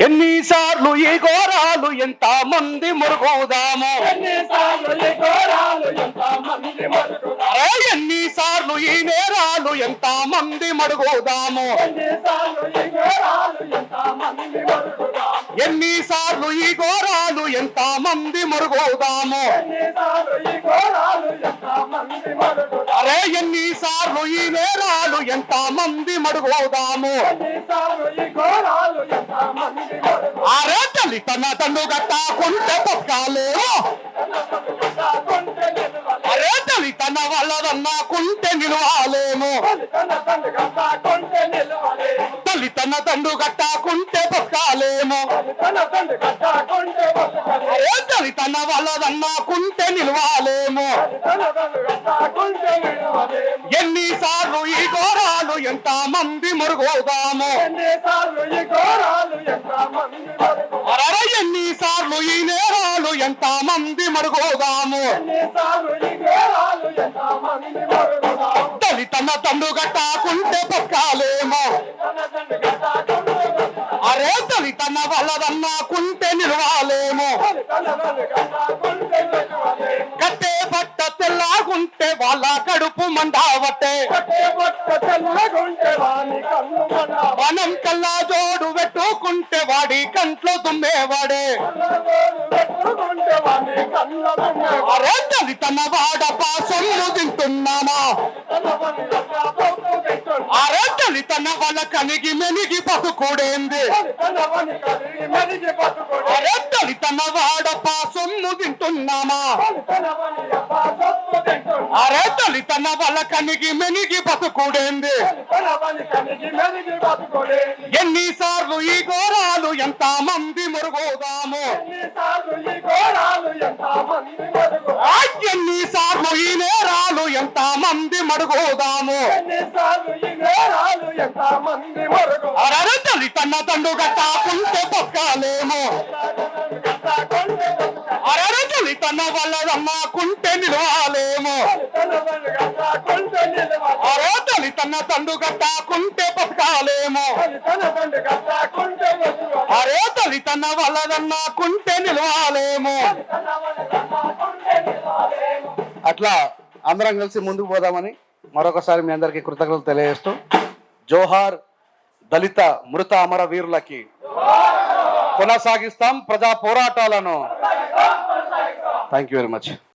ఎన్నిసార్లు ఈ ఘోరాలు ఎంత మంది మురుగుదాము, అరే ఎన్నిసార్లు ఈ నేరాలు ఎంత మంది మడుగుదాము, ఎన్నిసార్లు ఈ ఘోరాలు ఎంత మంది మరుగుదాము, అరే ఎన్నిసార్లు ఈ నేరాలు ఎంత మంది మడుగుదాము, అరే తల్లి తన తండ్రు గట్టాకుంటే బతకాలేమో, అరే తల్లి తన వాళ్ళదన్నాకుంటే నిలవాలేము, తల్లి తన తండ్రు గట్టాకుంటే బతకాలేము, అరే తల్లి తన వాళ్ళదన్నాకుంటే నిలవాలేము. ఎన్నిసార్లు ఈ ఘోరాలు ఎంత మంది మరుగుదాము, అరే ఎన్నిసార్లు ఈ నేరాలు ఎంత మంది మరుగుదాము, తల్లి తన తండ్రు గట్టాకుంటే బతకాలేమో, అరే తల్లి తన వాళ్ళదన్నాకుంటే నిలవాలేము. కట్టే బట్ట తెల్లాగుంటే వాళ్ళ కడుపు మండావట్టే, మనం కల్లా జోడు పెట్టుకుంటే వాడి కంట్లో దుమ్మేవాడే, అరే తల్లి తన వాడ పాసంలో తింటున్నామా, అరే తల్లి తన వాళ్ళ కనిగి మెనిగి బతుకుడేంది, అరే తల్లి తన వాడ పాసొమ్ము తింటున్నామా, అరే తల్లి తన వాళ్ళ కనిగి మెనిగి బతుకుడేంది. ఎన్నిసార్లు ఈ ఘోరాలు ఎంత మంది మురుగుదాము, ఎన్నిసార్లు ఈ నేరాలు ఎంత మంది మడుగుదాము, అరే తల్లి తన తండ్రు గట్టాకుంటే బతకాలేము, అరే తల్లి తన వాళ్ళదన్నాకుంటే నిలవాలేము, అరే తల్లి తన తండ్రు గట్టాకుంటే బతకాలేము, అరే తల్లి తన వాళ్ళదన్నాకుంటే నిలవాలేము. అట్లా అందరం కలిసి ముందుకు పోదామని మరొకసారి మీ అందరికీ కృతజ్ఞతలు తెలియజేస్తూ, జోహార్ దళిత మృత అమర వీరులకి. కొనసాగిస్తాం ప్రజా పోరాటాలను. Thank you very much.